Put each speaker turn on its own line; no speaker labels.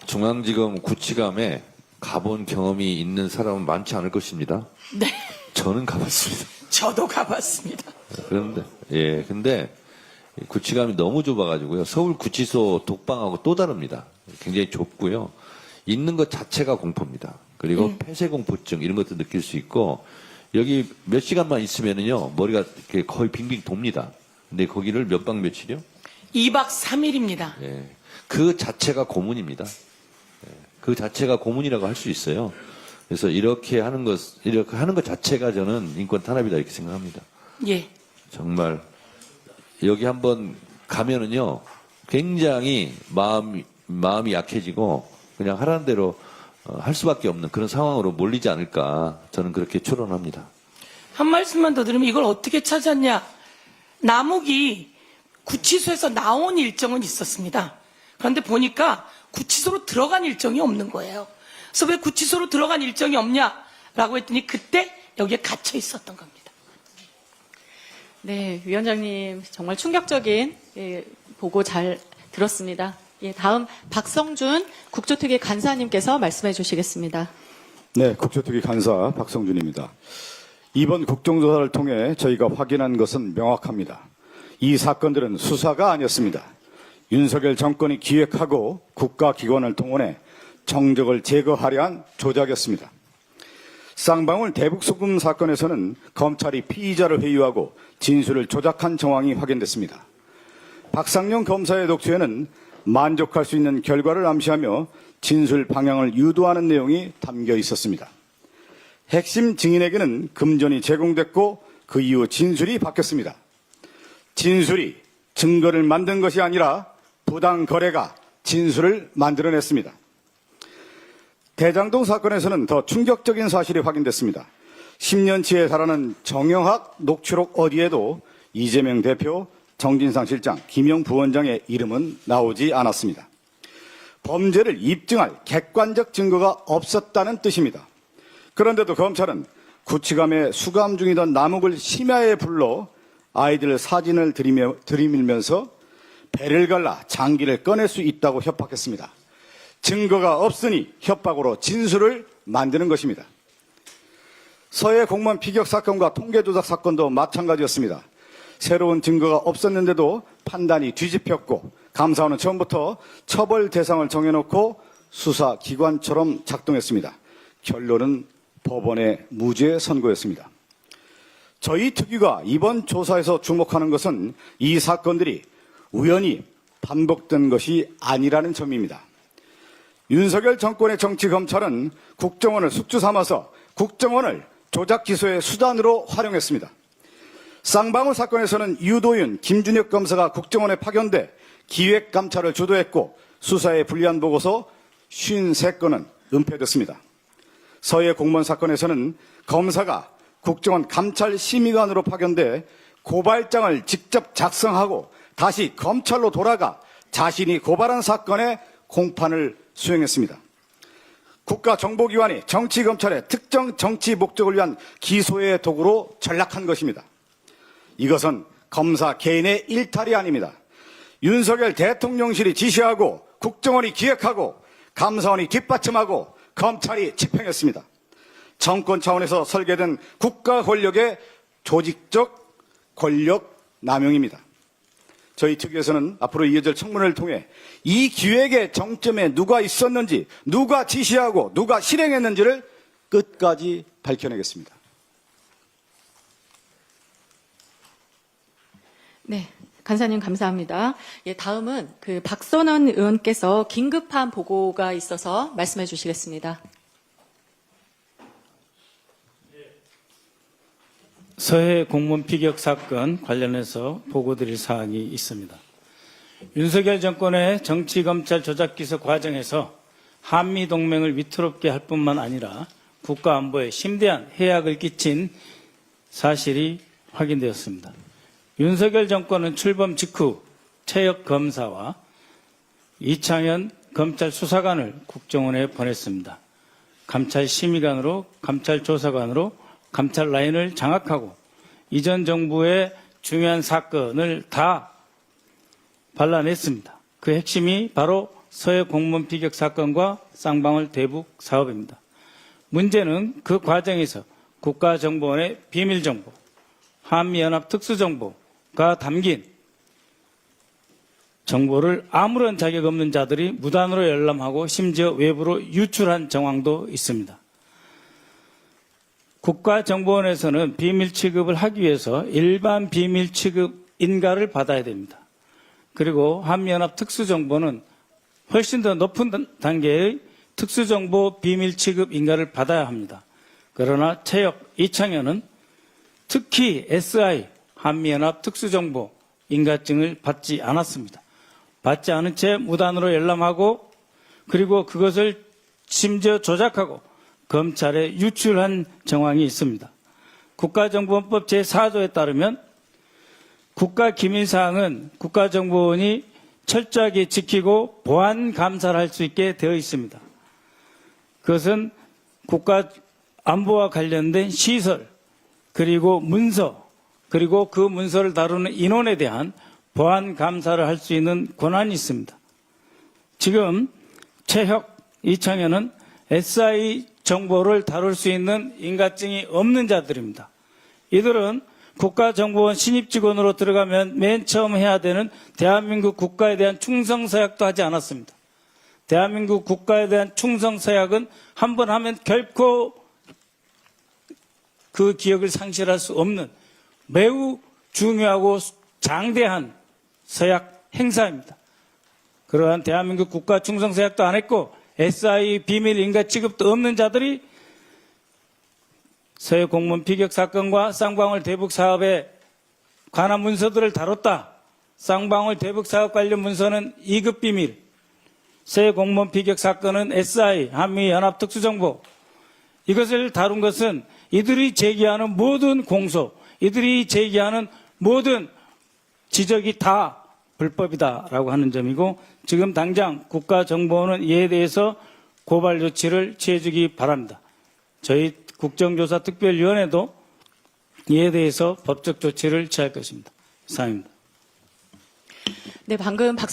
중앙지검 구치감에 가본 경험이 있는 사람은 많지 않을 것입니다.
네,
저는 가봤습니다.
저도 가봤습니다.
근데 구치감이 너무 좁아가지고요. 서울 구치소 독방하고 또 다릅니다. 굉장히 좁고요. 있는 것 자체가 공포입니다. 그리고 폐쇄공포증 이런 것도 느낄 수 있고, 여기 몇 시간만 있으면은요, 머리가 이렇게 거의 빙빙 돕니다. 근데 거기를 몇 박 며칠이요?
2박 3일입니다.
예. 그 자체가 고문입니다. 그 자체가 고문이라고 할 수 있어요. 그래서 이렇게 하는 것 자체가 저는 인권 탄압이다 이렇게 생각합니다.
예.
정말 여기 한번 가면은요, 굉장히 마음이 약해지고 그냥 하라는 대로 할 수밖에 없는 그런 상황으로 몰리지 않을까, 저는 그렇게 추론합니다.
한 말씀만 더 드리면 이걸 어떻게 찾았냐. 남욱이 구치소에서 나온 일정은 있었습니다. 그런데 보니까 구치소로 들어간 일정이 없는 거예요. 그래서 왜 구치소로 들어간 일정이 없냐라고 했더니 그때 여기에 갇혀 있었던 겁니다.
네, 위원장님 정말 충격적인 보고 잘 들었습니다. 다음 박성준 국조특위 간사님께서 말씀해 주시겠습니다.
네, 국조특위 간사 박성준입니다. 이번 국정조사를 통해 저희가 확인한 것은 명확합니다. 이 사건들은 수사가 아니었습니다. 윤석열 정권이 기획하고 국가기관을 동원해 정적을 제거하려 한 조작이었습니다. 쌍방울 대북소금 사건에서는 검찰이 피의자를 회유하고 진술을 조작한 정황이 확인됐습니다. 박상용 검사의 독수에는 만족할 수 있는 결과를 암시하며 진술 방향을 유도하는 내용이 담겨 있었습니다. 핵심 증인에게는 금전이 제공됐고 그 이후 진술이 바뀌었습니다. 진술이 증거를 만든 것이 아니라 부당 거래가 진술을 만들어냈습니다. 대장동 사건에서는 더 충격적인 사실이 확인됐습니다. 10년치에 달하는 정영학 녹취록 어디에도 이재명 대표, 정진상 실장, 김영 부원장의 이름은 나오지 않았습니다. 범죄를 입증할 객관적 증거가 없었다는 뜻입니다. 그런데도 검찰은 구치감에 수감 중이던 남욱을 심야에 불러 아이들 사진을 들이밀면서 배를 갈라 장기를 꺼낼 수 있다고 협박했습니다. 증거가 없으니 협박으로 진술을 만드는 것입니다. 서해 공무원 피격 사건과 통계조작 사건도 마찬가지였습니다. 새로운 증거가 없었는데도 판단이 뒤집혔고, 감사원은 처음부터 처벌 대상을 정해놓고 수사기관처럼 작동했습니다. 결론은 법원의 무죄 선고였습니다. 저희 특위가 이번 조사에서 주목하는 것은 이 사건들이 우연히 반복된 것이 아니라는 점입니다. 윤석열 정권의 정치검찰은 국정원을 숙주 삼아서 국정원을 조작 기소의 수단으로 활용했습니다. 쌍방울 사건에서는 유도윤, 김준혁 검사가 국정원에 파견돼 기획감찰을 주도했고 수사에 불리한 보고서 53건은 은폐됐습니다. 서해 공무원 사건에서는 검사가 국정원 감찰심의관으로 파견돼 고발장을 직접 작성하고 다시 검찰로 돌아가 자신이 고발한 사건의 공판을 수행했습니다. 국가정보기관이 정치검찰의 특정 정치 목적을 위한 기소의 도구로 전락한 것입니다. 이것은 검사 개인의 일탈이 아닙니다. 윤석열 대통령실이 지시하고 국정원이 기획하고 감사원이 뒷받침하고 검찰이 집행했습니다. 정권 차원에서 설계된 국가 권력의 조직적 권력 남용입니다. 저희 특위에서는 앞으로 이어질 청문회를 통해 이 기획의 정점에 누가 있었는지, 누가 지시하고 누가 실행했는지를 끝까지 밝혀내겠습니다.
네, 간사님 감사합니다. 다음은 박선원 의원께서 긴급한 보고가 있어서 말씀해 주시겠습니다.
서해 공무원 피격 사건 관련해서 보고드릴 사항이 있습니다. 윤석열 정권의 정치검찰 조작기소 과정에서 한미동맹을 위태롭게 할 뿐만 아니라 국가안보에 심대한 해악을 끼친 사실이 확인되었습니다. 윤석열 정권은 출범 직후 최혁 검사와 이창현 검찰 수사관을 국정원에 보냈습니다. 감찰심의관으로, 감찰조사관으로 감찰 라인을 장악하고 이전 정부의 중요한 사건을 다 발라냈습니다. 그 핵심이 바로 서해 공무원 피격 사건과 쌍방울 대북 사업입니다. 문제는 그 과정에서 국가정보원의 비밀정보, 한미연합 특수정보가 담긴 정보를 아무런 자격 없는 자들이 무단으로 열람하고 심지어 외부로 유출한 정황도 있습니다. 국가정보원에서는 비밀 취급을 하기 위해서 일반 비밀 취급 인가를 받아야 됩니다. 그리고 한미연합 특수정보는 훨씬 더 높은 단계의 특수정보 비밀 취급 인가를 받아야 합니다. 그러나 최혁, 이창현은 특히 SI, 한미연합 특수정보 인가증을 받지 않았습니다. 받지 않은 채 무단으로 열람하고 그리고 그것을 심지어 조작하고 검찰에 유출한 정황이 있습니다. 국가정보원법 제4조에 따르면 국가기밀사항은 국가정보원이 철저하게 지키고 보안 감사를 할 수 있게 되어 있습니다. 그것은 국가 안보와 관련된 시설, 그리고 문서, 그리고 그 문서를 다루는 인원에 대한 보안 감사를 할 수 있는 권한이 있습니다. 지금 최혁, 이창현은 SI 정보를 다룰 수 있는 인가증이 없는 자들입니다. 이들은 국가정보원 신입직원으로 들어가면 맨 처음 해야 되는 대한민국 국가에 대한 충성서약도 하지 않았습니다. 대한민국 국가에 대한 충성서약은 한 번 하면 결코 그 기억을 상실할 수 없는 매우 중요하고 장대한 서약 행사입니다. 그러한 대한민국 국가 충성서약도 안 했고 SI 비밀 인가 취급도 없는 자들이 서해 공무원 피격 사건과 쌍방울 대북 사업에 관한 문서들을 다뤘다. 쌍방울 대북 사업 관련 문서는 2급 비밀, 서해 공무원 피격 사건은 SI 한미연합 특수정보. 이것을 다룬 것은 이들이 제기하는 모든 공소, 이들이 제기하는 모든 지적이 다 불법이다라고 하는 점이고 지금 당장 국가정보원은 이에 대해서 고발 조치를 취해주기 바랍니다. 저희 국정조사특별위원회도 이에 대해서 법적 조치를 취할 것입니다. 이상입니다.
네, 방금